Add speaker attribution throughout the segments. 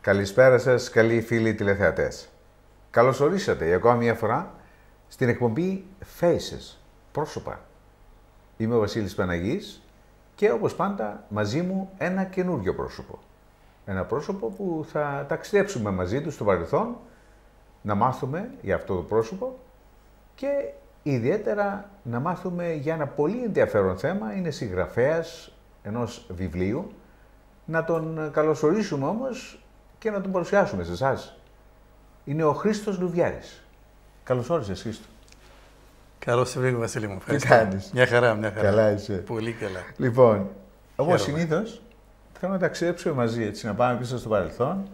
Speaker 1: Καλησπέρα σας, καλοί φίλοι τηλεθεατές. Καλώς ορίσατε για ακόμα μια φορά στην εκπομπή Faces, πρόσωπα. Είμαι ο Βασίλης Παναγής και όπως πάντα μαζί μου ένα καινούριο πρόσωπο. Ένα πρόσωπο που θα ταξιδέψουμε μαζί του στο παρελθόν, να μάθουμε για αυτό το πρόσωπο και ιδιαίτερα να μάθουμε για ένα πολύ ενδιαφέρον θέμα. Είναι συγγραφέας ενός βιβλίου. Να τον καλωσορίσουμε όμως και να τον παρουσιάσουμε σε εσάς. Είναι ο Χρήστος Λουβιέρης. Καλώς όρισες, Χρήστο.
Speaker 2: Καλώς σε βρήκα, Βασίλη μου.
Speaker 1: Τι κάνεις?
Speaker 2: Μια χαρά, μια χαρά.
Speaker 1: Καλά είσαι?
Speaker 2: Πολύ καλά.
Speaker 1: Λοιπόν, όπως συνήθως, θέλω να ταξιδέψουμε μαζί, έτσι, να πάμε πίσω στο παρελθόν.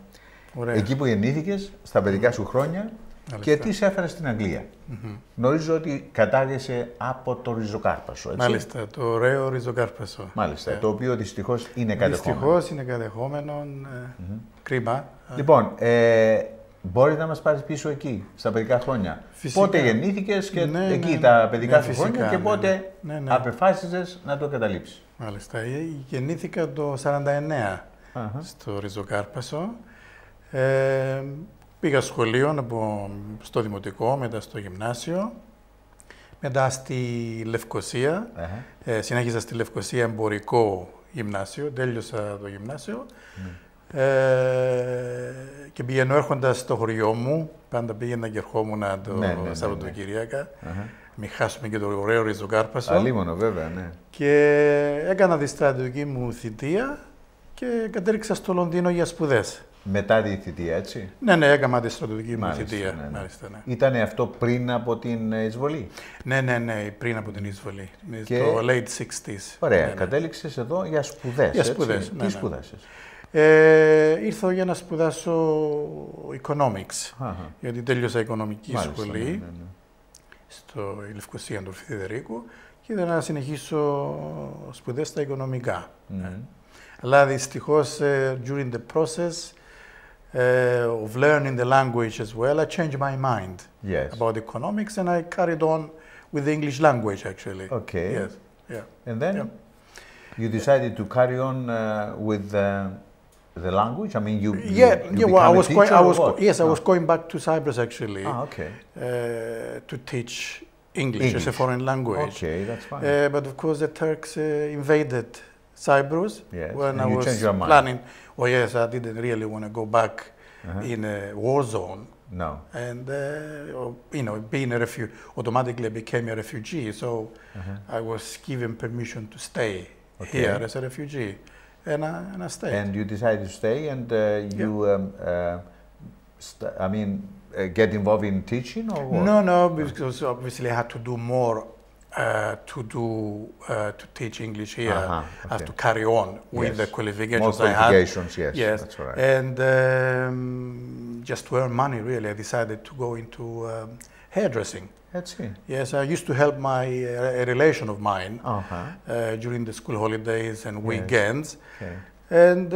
Speaker 1: Ωραία. Εκεί που γεννήθηκες, στα παιδικά σου χρόνια. Και τι σε έφερε στην Αγγλία. Γνωρίζω ότι κατάγεσαι από το ριζοκάρπασο, έτσι.
Speaker 2: Μάλιστα, το ωραίο ριζοκάρπασο.
Speaker 1: Μάλιστα, το οποίο δυστυχώς είναι κατεχόμενο.
Speaker 2: Δυστυχώς είναι κατεχόμενο, κρίμα.
Speaker 1: Λοιπόν, μπορείς να μας πάρεις πίσω εκεί, στα παιδικά χρόνια. Φυσικά. Πότε γεννήθηκες και εκεί τα παιδικά σου χρόνια και πότε απεφάσισες να το καταλήψεις.
Speaker 2: Μάλιστα, γεννήθηκα το 49 στο ριζοκάρπασο. Πήγα σχολείο στο δημοτικό, μετά στο γυμνάσιο, μετά στη Λευκοσία. Συνέχισα στη Λευκοσία εμπορικό γυμνάσιο, τέλειωσα το γυμνάσιο. Και πηγαίνω έρχοντας στο χωριό μου, πάντα πήγαινα και ερχόμουν το Σαββατοκυριακά. Μην χάσουμε και το ωραίο ριζοκάρπασο.
Speaker 1: Αλίμονο, βέβαια, ναι.
Speaker 2: Και έκανα τη στρατιωτική μου θητεία και κατέληξα στο Λονδίνο για σπουδές.
Speaker 1: Μετά τη θητεία, έτσι.
Speaker 2: Ναι, έκανα τη στρατιωτική μου θητεία. Μάλιστα, ναι.
Speaker 1: Ήτανε αυτό πριν από την εισβολή?
Speaker 2: Ναι, πριν από την εισβολή. Το late 60s.
Speaker 1: Ωραία, κατέληξες εδώ για σπουδές.
Speaker 2: Για σπουδές,
Speaker 1: Τι σπουδάσες?
Speaker 2: Ήρθα για να σπουδάσω economics, γιατί τέλειωσα οικονομική σχολή στο Λευκοσία του Φιδερίκου και ήθελα να συνεχίσω σπουδές στα οικονομικά. Αλλά δυστυχώς, during the process of learning the language as well, I changed my mind about economics and I carried on with the English language actually.
Speaker 1: Okay.
Speaker 2: Yes. Yeah.
Speaker 1: And then you decided to carry on with the language? I mean, you
Speaker 2: I was going back to Cyprus actually. To teach English as a foreign language.
Speaker 1: Okay, that's fine.
Speaker 2: But of course the Turks invaded Cyprus when I was planning. Oh yes, I didn't really want to go back in a war zone.
Speaker 1: No.
Speaker 2: And being a refugee, automatically I became a refugee. So I was given permission to stay here as a refugee, and I stayed.
Speaker 1: And you decided to stay, and you, get involved in teaching, or what?
Speaker 2: No, because obviously I had to do more. To teach English here, I have to carry on with the qualifications I had.
Speaker 1: Yes, that's right.
Speaker 2: And just to earn money, really, I decided to go into hairdressing.
Speaker 1: Let's see.
Speaker 2: Yes, I used to help a relation of mine during the school holidays and weekends. And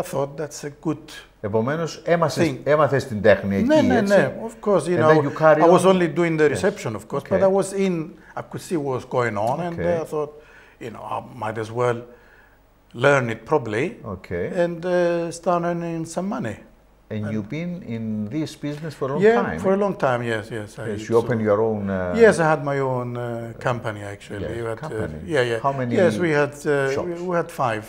Speaker 2: I thought that's a good.
Speaker 1: Επομένως, έμαθες την τέχνη εκεί, έτσι.
Speaker 2: Ναι, of course, I was only doing the reception, of course, but I could see what was going on, and I thought, I might as well learn it properly and start earning some money.
Speaker 1: And you've been in this business for a long time?
Speaker 2: Yeah, for a long time, yes.
Speaker 1: You opened your own...
Speaker 2: Yes, I had my own company, actually.
Speaker 1: Company?
Speaker 2: How
Speaker 1: many
Speaker 2: Yes,
Speaker 1: shops?
Speaker 2: We had five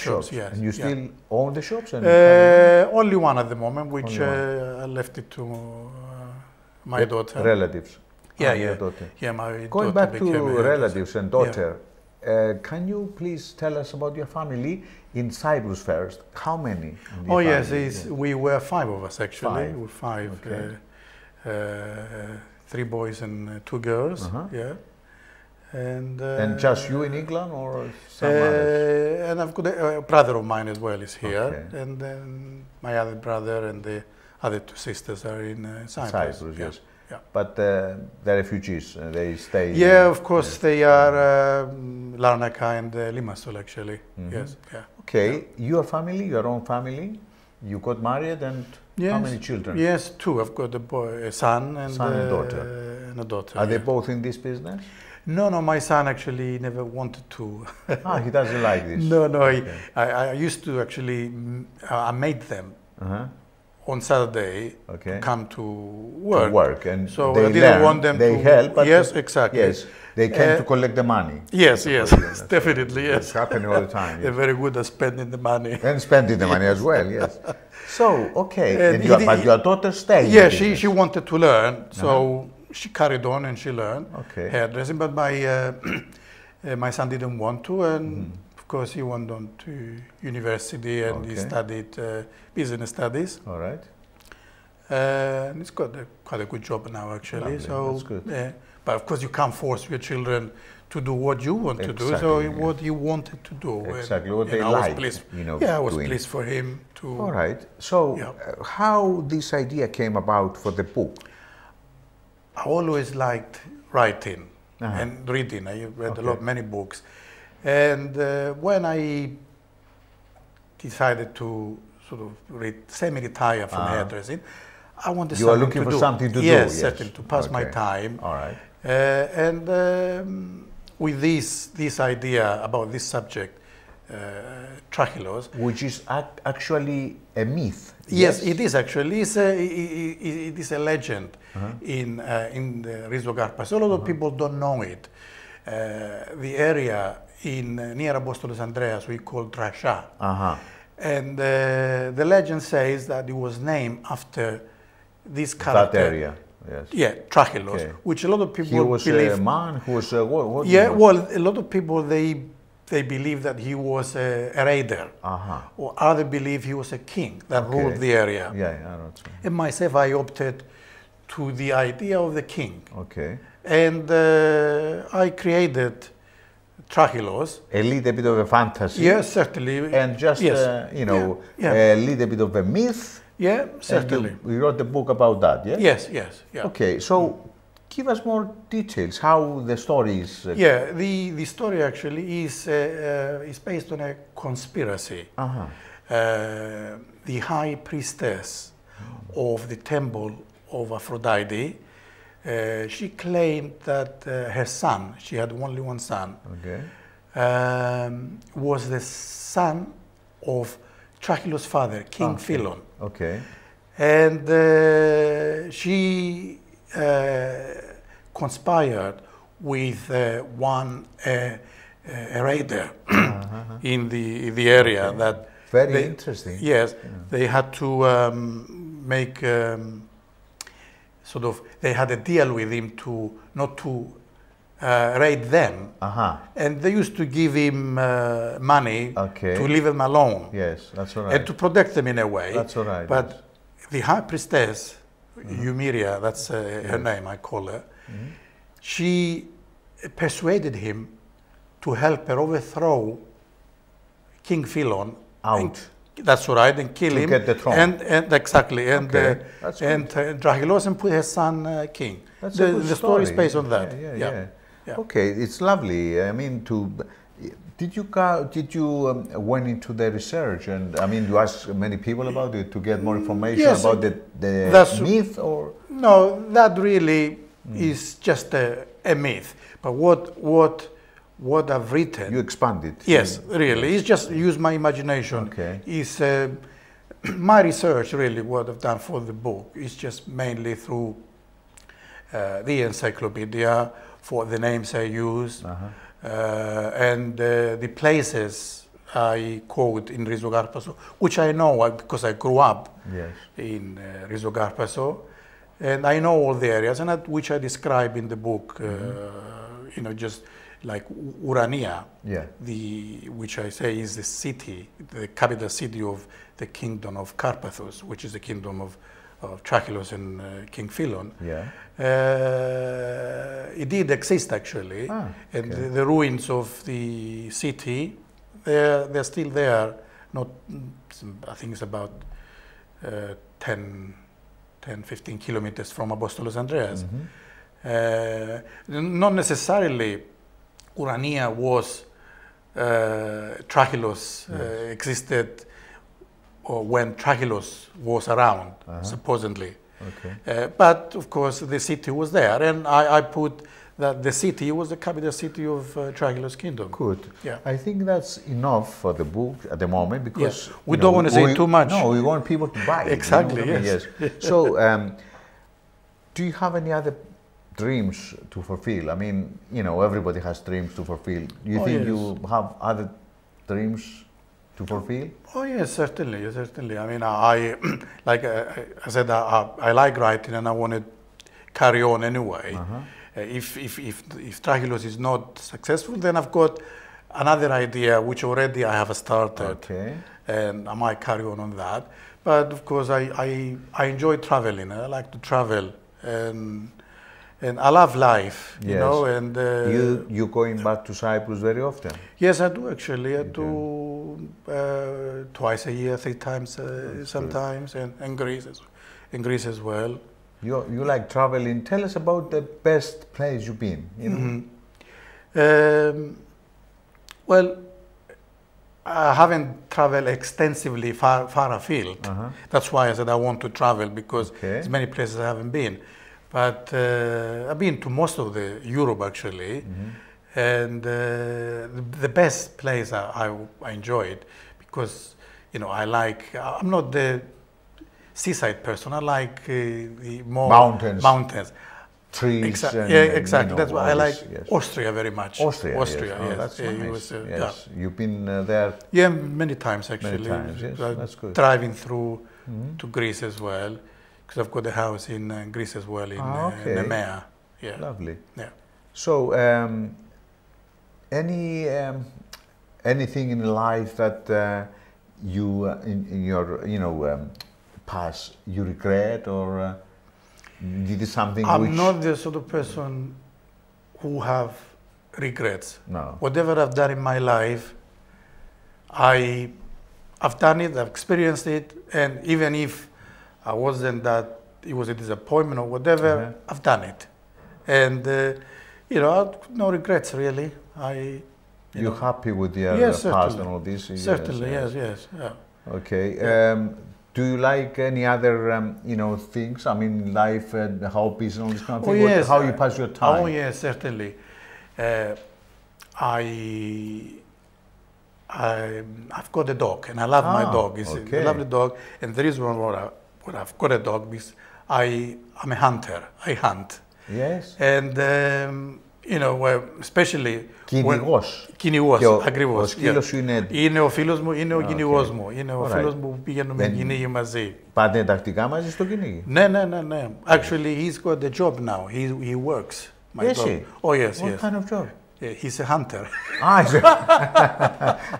Speaker 2: shops, yes.
Speaker 1: And you still own the shops?
Speaker 2: Only one at the moment, which I left it to my daughter.
Speaker 1: Relatives?
Speaker 2: Yeah, my
Speaker 1: Going
Speaker 2: daughter
Speaker 1: back to
Speaker 2: became
Speaker 1: relatives and daughter, can you please tell us about your family in Cyprus first? How many?
Speaker 2: Yes, we were five of us actually. We were five, three boys and two girls. And
Speaker 1: just you in England or some others?
Speaker 2: And I've got a brother of mine as well is here, and then my other brother and the other two sisters are in Cyprus.
Speaker 1: Yes. But they're refugees, they stay...
Speaker 2: Yeah, of course, they are Larnaca and Limassol, actually, yes.
Speaker 1: Okay, your family, your own family, you got married and how many children?
Speaker 2: Yes, two. I've got a son and
Speaker 1: daughter.
Speaker 2: And a daughter.
Speaker 1: Are they both in this business?
Speaker 2: No, no, my son actually never wanted to.
Speaker 1: He doesn't like this.
Speaker 2: No, no, I used to actually, I made them on Saturday to come to work.
Speaker 1: And
Speaker 2: so
Speaker 1: they
Speaker 2: I didn't want them
Speaker 1: they
Speaker 2: to
Speaker 1: help. But
Speaker 2: yes, exactly.
Speaker 1: Yes, they came to collect the money.
Speaker 2: Yes, yes, definitely, yes.
Speaker 1: It's happening all the time. Yes.
Speaker 2: They're very good at spending the money.
Speaker 1: And spending the money as well, yes. So, okay, but your daughter stayed.
Speaker 2: Yeah, she wanted to learn, so she carried on and she learned hairdressing, but my son didn't want to, and of course he went on to university and he studied business studies.
Speaker 1: All right.
Speaker 2: And he's got quite a good job now, actually.
Speaker 1: Lovely.
Speaker 2: So,
Speaker 1: that's good.
Speaker 2: Yeah, but of course you can't force your children to do what you want to do. So what he wanted to do.
Speaker 1: Exactly, what they like.
Speaker 2: I was pleased for him to.
Speaker 1: All right. So, how this idea came about for the book?
Speaker 2: I always liked writing and reading. I read many books. And when I decided to sort of semi-retire from hairdressing, I wanted
Speaker 1: you were looking for something to do.
Speaker 2: Yes, certainly, to pass my time.
Speaker 1: All right.
Speaker 2: And with this idea about this subject, Trachilos,
Speaker 1: which is actually a myth.
Speaker 2: Yes, it is actually. It is a legend in the Rizzocarpa. So a lot of people don't know it. The area near Apostolos Andreas we call Trachia. And the legend says that it was named after this character.
Speaker 1: That area, yes.
Speaker 2: Yeah, Trachilos, which a lot of people
Speaker 1: believe. He was a man who was what
Speaker 2: yeah, well, a lot of people, they believe that he was a raider. Or others believe he was a king that ruled the area.
Speaker 1: Yeah, I know.
Speaker 2: And myself, I opted to the idea of the king.
Speaker 1: Okay.
Speaker 2: And I created Trachilos.
Speaker 1: A little bit of a fantasy.
Speaker 2: Yes, certainly.
Speaker 1: And just, a little bit of a myth.
Speaker 2: Yeah, certainly.
Speaker 1: We wrote the book about that, yeah?
Speaker 2: Yes, yes. Yeah.
Speaker 1: Okay, so give us more details, how the story is...
Speaker 2: Yeah, the story actually is based on a conspiracy. The high priestess of the temple of Aphrodite, she claimed that her son, she had only one son, was the son of Trachilos' father, King Philon.
Speaker 1: Okay.
Speaker 2: And she conspired with one raider in the area that
Speaker 1: very interesting.
Speaker 2: Yes, they had to make sort of, they had a deal with him to not to raid them, and they used to give him money to leave them alone.
Speaker 1: Yes, that's all right.
Speaker 2: And to protect them in a way.
Speaker 1: That's all right.
Speaker 2: But the high priestess, Eumeria, that's her name, I call her, she persuaded him to help her overthrow King Philon. That's right, and kill him.
Speaker 1: To get the throne.
Speaker 2: And exactly, and Trachilos and put her son king.
Speaker 1: That's
Speaker 2: the story is based on that.
Speaker 1: Yeah. Okay, it's lovely. I mean, did you went into the research, and I mean, you asked many people about it to get more information about the myth, or
Speaker 2: no? That really is just a myth. But what I've written,
Speaker 1: you expanded.
Speaker 2: Yes, really. It's just use my imagination.
Speaker 1: Okay.
Speaker 2: It's my research, really, what I've done for the book is just mainly through the encyclopedia, for the names I use, and the places I quote in Rizzocarpa, which I know because I grew up in Rizzocarpa, and I know all the areas, and which I describe in the book, just like Urania, which I say is the city, the capital city of the kingdom of Carpathos, which is the kingdom of Trachilos and King Philon. It did exist actually, and the ruins of the city, they're still there. Not, I think it's about 10, 15 kilometers from Apostolos Andreas. Not necessarily Urania was Trachilos existed, or when Trachilos was around, supposedly.
Speaker 1: Okay.
Speaker 2: But of course, the city was there, and I put that the city was the capital city of Trachilos Kingdom.
Speaker 1: Good.
Speaker 2: Yeah.
Speaker 1: I think that's enough for the book at the moment, because
Speaker 2: we don't want to say too much.
Speaker 1: No, we want people to buy it.
Speaker 2: Exactly.
Speaker 1: You know what I mean? Yes. So, do you have any other dreams to fulfill? I mean, everybody has dreams to fulfill. Do you think you have other dreams to fulfill?
Speaker 2: Oh yes, certainly, certainly. I mean, I like I said, I like writing, and I want to carry on anyway. If Trachilos is not successful, then I've got another idea which already I have started, and I might carry on that. But of course, I enjoy traveling. I like to travel, and I love life, you know. And
Speaker 1: you going back to Cyprus very often?
Speaker 2: Yes, I do actually. I do twice a year, 3 times sometimes, and Greece as well.
Speaker 1: You like traveling. Tell us about the best place you've been.
Speaker 2: Well, I haven't traveled extensively far afield. That's why I said I want to travel, because there's many places I haven't been. But I've been to most of the Europe actually, and the best place I enjoyed, because I'm not the seaside person. I like the more mountains,
Speaker 1: trees.
Speaker 2: Exactly. That's why I like Austria very much.
Speaker 1: Austria, yes.
Speaker 2: Yes.
Speaker 1: That's nice. You've been there?
Speaker 2: Yeah, many times actually.
Speaker 1: Many times, yes. That's good.
Speaker 2: Driving through to Greece as well, because I've got a house in Greece as well, in Nemea. Yeah.
Speaker 1: Lovely.
Speaker 2: Yeah.
Speaker 1: So, anything in life that you in your past you regret, or you did something?
Speaker 2: I'm not the sort of person who have regrets.
Speaker 1: No.
Speaker 2: Whatever I've done in my life, I've done it, I've experienced it, and even if I wasn't that, it was a disappointment or whatever, I've done it. And, no regrets really.
Speaker 1: You're happy with your past and all this?
Speaker 2: Certainly, yes. Yeah.
Speaker 1: Okay. Do you like any other, things? I mean, life, hobbies and all this kind of thing?
Speaker 2: Yes.
Speaker 1: How you pass your time?
Speaker 2: Oh, yes, certainly. I've got a dog, and I love my dog. It's a lovely dog, and the reason why I've got a dog is I'm a hunter. I hunt.
Speaker 1: Yes.
Speaker 2: And especially
Speaker 1: κυνηγός,
Speaker 2: ακριβώς.
Speaker 1: Ο σκύλος σου
Speaker 2: είναι ο φίλος μου, είναι ο κυνηγός μου. Είναι ο φίλος μου που πηγαίνουμε κυνήγι μαζί.
Speaker 1: Πάτε τακτικά μαζί στο κυνήγι?
Speaker 2: Ναι. Actually, he's got a job now. He works. My dog. Oh, yes.
Speaker 1: What kind of job?
Speaker 2: He's a hunter.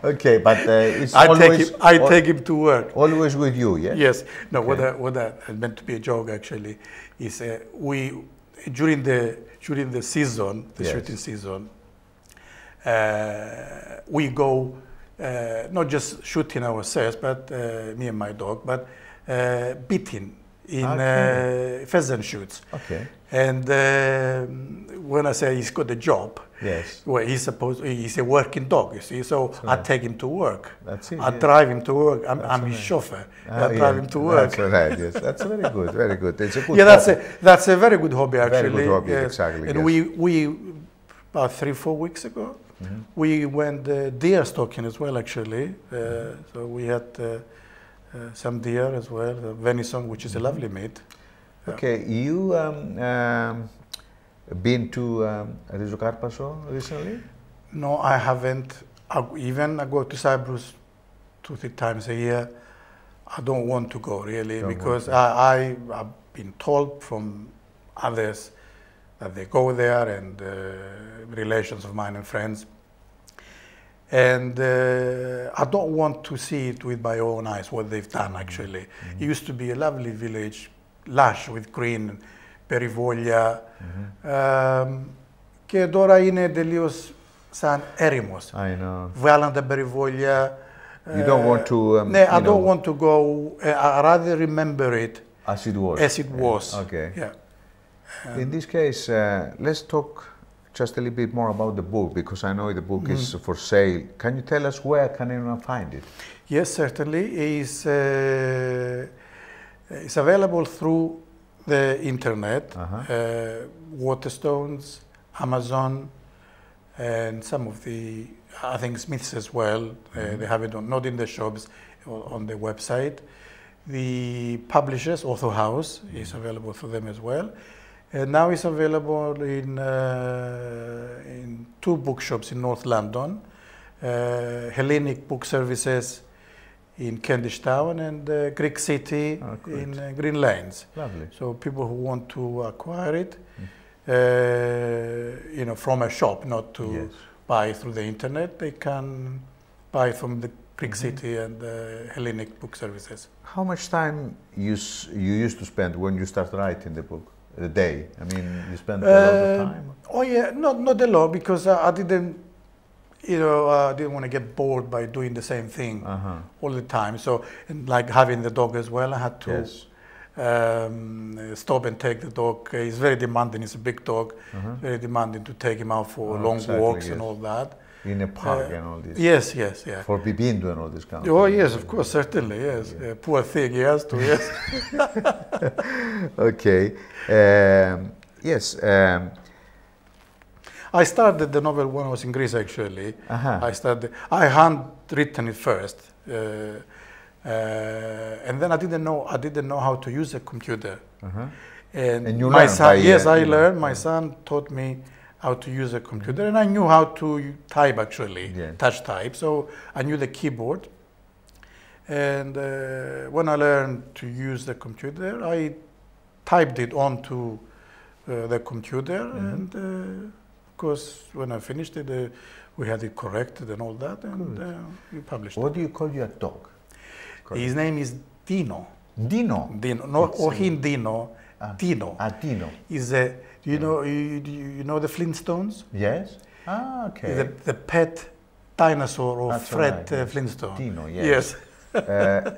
Speaker 1: Okay, but it's
Speaker 2: I take him to work.
Speaker 1: Always with you, yeah?
Speaker 2: Yes. No, what that meant to be a joke actually is during the season, the shooting season, we go not just shooting ourselves, but me and my dog, but beating in pheasant shoots.
Speaker 1: Okay.
Speaker 2: And when I say he's got a job, well, he's a working dog, you see. So I take him to work.
Speaker 1: That's it.
Speaker 2: I drive him to work. I'm his chauffeur. I drive him to work.
Speaker 1: That's right. Yes, that's very good. Very good. It's a good.
Speaker 2: That's a very good hobby actually.
Speaker 1: Very good hobby, yes. Exactly.
Speaker 2: And we about 3-4 weeks ago, we went deer stalking as well actually. So we had some deer as well, venison, which is a lovely meat.
Speaker 1: Okay, you been to Rizokárpasso recently?
Speaker 2: No, I haven't. I go to Cyprus 2-3 times a year. I don't want to go really, because I've been told from others that they go there, and relations of mine and friends. And I don't want to see it with my own eyes, what they've done actually. It used to be a lovely village, lush with green, περιβόλια. Και τώρα είναι τελείως σαν έρημος.
Speaker 1: I know.
Speaker 2: Βγάλαν τα περιβόλια.
Speaker 1: You don't want to...
Speaker 2: I don't want to go. I rather remember it
Speaker 1: as it was.
Speaker 2: As it was.
Speaker 1: Okay.
Speaker 2: Yeah.
Speaker 1: In this case, let's talk just a little bit more about the book, because I know the book is for sale. Can you tell us where can anyone find it?
Speaker 2: Yes, certainly. It's available through the internet, Waterstones, Amazon, and some of the, I think Smiths as well. They have it not in the shops, on the website. The publishers, Author House, is available for them as well. And now it's available in 2 bookshops in North London, Hellenic Book Services in Kentish Town and Greek City in Green Lanes.
Speaker 1: Lovely.
Speaker 2: So people who want to acquire it, you know, from a shop, not to buy through the internet, they can buy from the Greek City and Hellenic Book Services.
Speaker 1: How much time you used to spend when you start writing the book? A day? I mean, you spent a lot of time?
Speaker 2: Oh yeah, not a lot, because I didn't, you know, I didn't want to get bored by doing the same thing all the time. So, and like having the dog as well, I had to stop and take the dog. He's very demanding. It's a big dog, very demanding to take him out for long walks and all that.
Speaker 1: In a park and all this.
Speaker 2: Yes, yeah.
Speaker 1: For Bibindu and all this kind of
Speaker 2: Oh
Speaker 1: thing.
Speaker 2: yes, of course, certainly, yes. Poor thing, he has to, yes.
Speaker 1: Okay. Yes.
Speaker 2: I started the novel when I was in Greece, actually. I handwritten it first, and then I didn't know how to use a computer. And you
Speaker 1: learned by,
Speaker 2: yes, I learned. My son taught me how to use a computer, and I knew how to type, actually, touch type. So I knew the keyboard. And when I learned to use the computer, I typed it onto the computer, and of course, when I finished it, we had it corrected and all that, and we published it.
Speaker 1: What do you call your dog?
Speaker 2: His name is Dino.
Speaker 1: Dino?
Speaker 2: Dino, no, Ohin Dino, Dino.
Speaker 1: Dino.
Speaker 2: Is a, you know the Flintstones?
Speaker 1: Yes. Ah, okay.
Speaker 2: The pet dinosaur of Fred Flintstone.
Speaker 1: Dino, yes.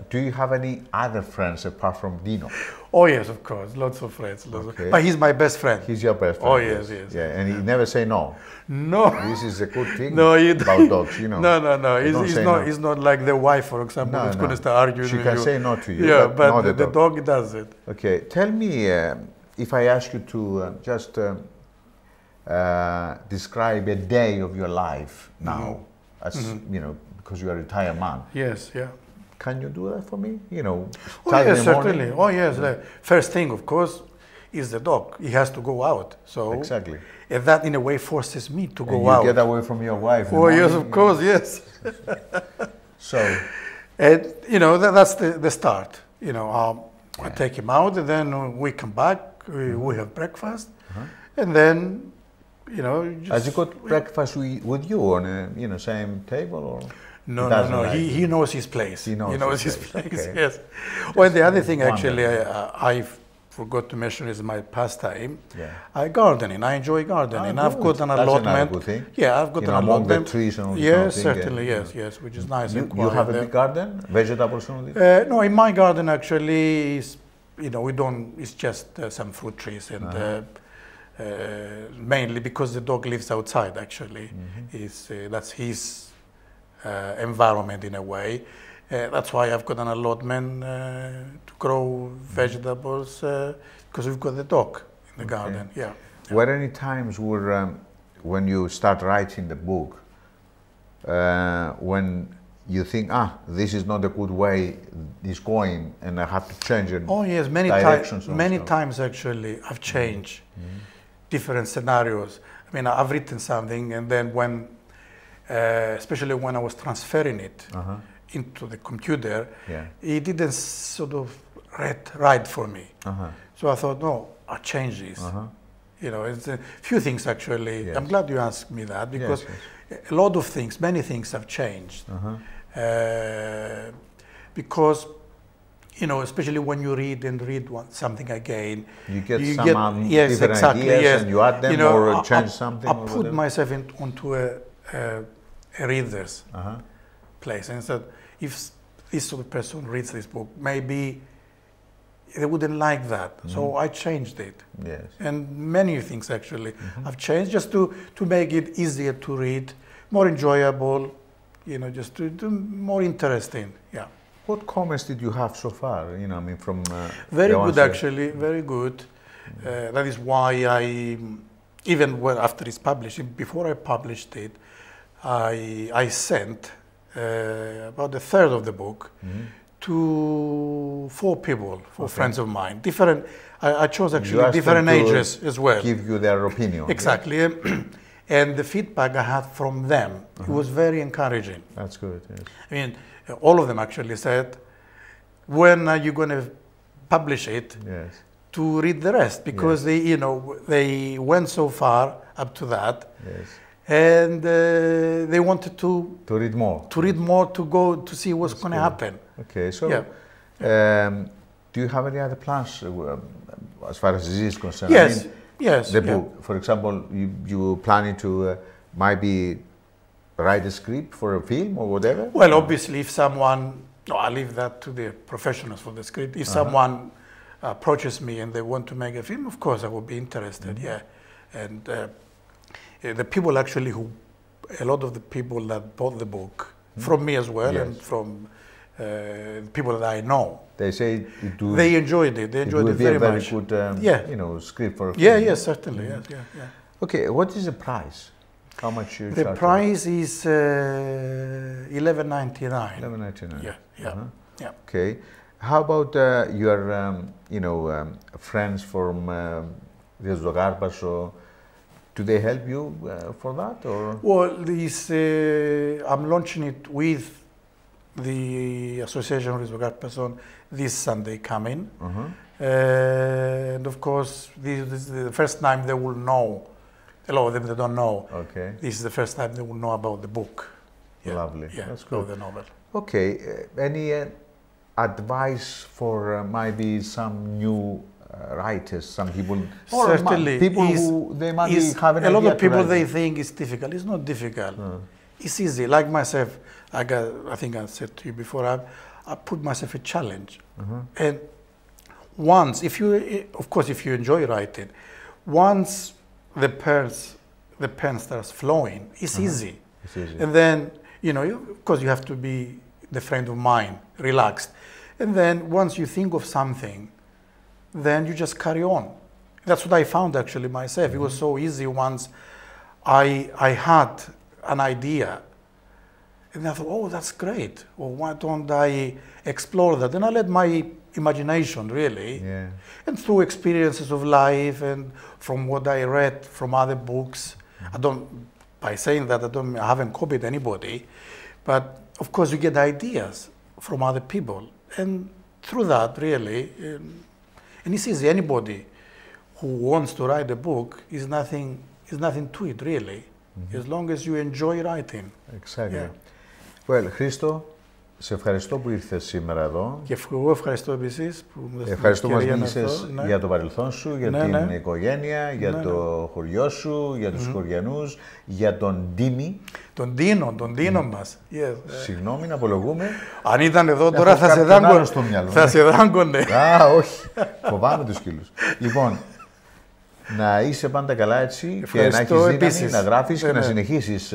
Speaker 1: Do you have any other friends apart from Dino?
Speaker 2: Oh yes, of course, lots of friends. But he's my best friend.
Speaker 1: He's your best friend.
Speaker 2: Oh yes.
Speaker 1: Yeah, and he never say no.
Speaker 2: No.
Speaker 1: This is a good thing
Speaker 2: about
Speaker 1: dogs, you know.
Speaker 2: No. He's not like the wife, for example, who's going to start arguing
Speaker 1: she
Speaker 2: with
Speaker 1: can
Speaker 2: you.
Speaker 1: say no to you.
Speaker 2: Yeah, but the dog does it.
Speaker 1: Okay, tell me, if I ask you to just describe a day of your life now, as you know, because you are a retired man.
Speaker 2: Yes, yeah.
Speaker 1: Can you do that for me? You know,
Speaker 2: yes, certainly. Oh yes, the first thing, of course, is the dog. He has to go out. So
Speaker 1: exactly.
Speaker 2: And that, in a way, forces me to go out.
Speaker 1: You get away from your wife.
Speaker 2: Oh yes, of course, yes.
Speaker 1: So,
Speaker 2: and you know that's the start. You know, I take him out, and then we come back. We have breakfast, and then, you know.
Speaker 1: Has he got breakfast with you on a same table, or?
Speaker 2: No. He knows his place.
Speaker 1: He knows his place.
Speaker 2: Okay. Yes. Well, the other thing, actually, I forgot to mention is my pastime.
Speaker 1: Yeah.
Speaker 2: I gardening. I enjoy gardening. I've got an allotment.
Speaker 1: Good thing.
Speaker 2: Yeah, I've got an allotment.
Speaker 1: Among the trees and all
Speaker 2: yes, certainly. Yes, which is nice.
Speaker 1: You have a big garden, vegetables and all this?
Speaker 2: No, in my garden actually is, you know, we don't. It's just some fruit trees and. Mainly because the dog lives outside. Actually, that's his. Environment in a way. That's why I've got an allotment to grow vegetables because we've got the dog in the garden. Yeah.
Speaker 1: Were any times where when you start writing the book, when you think, this is not a good way it's going, and I have to change it?
Speaker 2: Oh yes, many times actually I've changed different scenarios. I mean, I've written something, and then when especially when I was transferring it into the computer, it didn't sort of write for me. So I thought, no, I'll change this. You know, it's a few things actually. I'm glad you asked me that, because a lot of things, many things have changed. Because, you know, especially when you read something again,
Speaker 1: you get some different ideas and you add them, you know, or change something.
Speaker 2: I put myself onto a reader's place, and said, if this sort of person reads this book, maybe they wouldn't like that. So I changed it.
Speaker 1: Yes.
Speaker 2: And many things actually I've changed just to make it easier to read, more enjoyable, you know, just to more interesting. Yeah.
Speaker 1: What comments did you have so far? You know, I mean, from
Speaker 2: very good, actually, very good. That is why even after it's published, before I published it, I sent about a third of the book to 4 people, 4 friends of mine. Different. I chose actually different ages as well.
Speaker 1: Give you their opinion.
Speaker 2: Exactly. Yeah? And the feedback I had from them, it was very encouraging.
Speaker 1: That's good. Yes.
Speaker 2: I mean, all of them actually said, when are you going to publish it?
Speaker 1: Yes.
Speaker 2: To read the rest, because they, you know, they went so far up to that.
Speaker 1: Yes.
Speaker 2: And they wanted to
Speaker 1: read more.
Speaker 2: To read more, to go to see what's going to happen.
Speaker 1: Okay, so do you have any other plans as far as this is concerned?
Speaker 2: Yes,
Speaker 1: I mean,
Speaker 2: yes.
Speaker 1: The book, for example, you planning to maybe write a script for a film or whatever?
Speaker 2: Well, obviously, if someone, I leave that to the professionals for the script. If someone approaches me and they want to make a film, of course, I would be interested. Yeah, and the people actually a lot of the people that bought the book from me as well, and from people that I know.
Speaker 1: They say
Speaker 2: they enjoyed it. They enjoyed it very much.
Speaker 1: Good, you know, script for a film.
Speaker 2: Yeah, yes, certainly. Yes, yeah.
Speaker 1: Okay, what is the price? How much you charge?
Speaker 2: The price is $11.99.
Speaker 1: $11.99.
Speaker 2: Yeah.
Speaker 1: Okay. How about your, you know, friends from the Zogarpaso? Do they help you for that, or?
Speaker 2: Well, I'm launching it with the Association of Zogarpason this Sunday coming, and of course, this is the first time they will know. A lot of them they don't know.
Speaker 1: Okay.
Speaker 2: This is the first time they will know about the book.
Speaker 1: Yeah. Lovely.
Speaker 2: Yeah.
Speaker 1: That's good.
Speaker 2: The novel.
Speaker 1: Okay. Any advice for maybe some new writers, some people,
Speaker 2: certainly,
Speaker 1: people who they might be having
Speaker 2: a lot of people they think it's difficult. It's not difficult. It's easy. Like myself, I think I said to you before, I put myself a challenge. And once, of course, if you enjoy writing, once the pen starts flowing, it's easy.
Speaker 1: It's easy.
Speaker 2: And then, you know, of course, you have to be the frame of mind, relaxed. And then once you think of something, then you just carry on. That's what I found actually myself. It was so easy once I had an idea. And I thought, oh, that's great. Well, why don't I explore that? And I let my imagination, really.
Speaker 1: Yeah.
Speaker 2: And through experiences of life and from what I read from other books. By saying that, I haven't copied anybody. But of course, you get ideas from other people. And through that, really, and it's easy. Anybody who wants to write a book is nothing to it, really, as long as you enjoy writing.
Speaker 1: Exactly.
Speaker 2: Yeah.
Speaker 1: Well, Χρήστο, σε ευχαριστώ που ήρθες σήμερα εδώ.
Speaker 2: Και εγώ ευχαριστώ επίσης που μου δώσατε
Speaker 1: ευχαριστώ που μας μίλησες για το παρελθόν σου, για την οικογένεια, για το χωριό σου, για τους χωριανούς, για τον Ντίμη.
Speaker 2: Τον Ντίνο μας. Yes.
Speaker 1: Συγγνώμη, να απολογούμε.
Speaker 2: Αν ήταν εδώ τώρα θα σε δάγκωνε.
Speaker 1: Α, όχι. Φοβάμαι τους σκύλους. Λοιπόν, να είσαι πάντα καλά έτσι και να έχεις δύναμη να γράφεις και να συνεχίσεις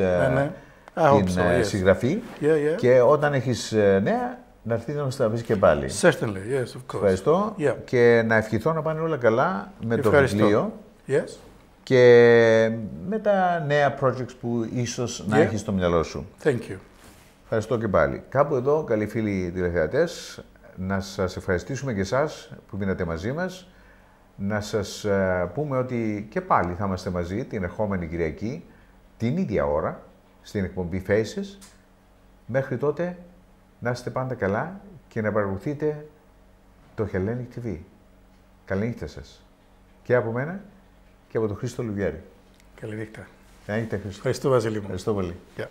Speaker 1: την συγγραφή και όταν έχεις νέα να έρθει να μας τα πεις και πάλι.
Speaker 2: Certainly, yes, of course.
Speaker 1: Ευχαριστώ και να ευχηθώ να πάνε όλα καλά με το βιβλίο και με τα νέα projects που ίσως να έχεις στο μυαλό σου.
Speaker 2: Thank you.
Speaker 1: Ευχαριστώ και πάλι. Κάπου εδώ, καλοί φίλοι τηλεθεατές, να σας ευχαριστήσουμε και εσάς που μείνατε μαζί μας. Να σας πούμε ότι και πάλι θα είμαστε μαζί την ερχόμενη Κυριακή, την ίδια ώρα, στην εκπομπή Faces. Μέχρι τότε, να είστε πάντα καλά και να παρακολουθείτε το Hellenic TV. Καλή νύχτα σας. Και από μένα και από τον Χρήστο Λουβιέρη.
Speaker 2: Καλή νύχτα.
Speaker 1: Καλή νύχτα, Χρήστο.
Speaker 2: Ευχαριστώ, Βασίλη μου.
Speaker 1: Ευχαριστώ πολύ.
Speaker 2: Yeah.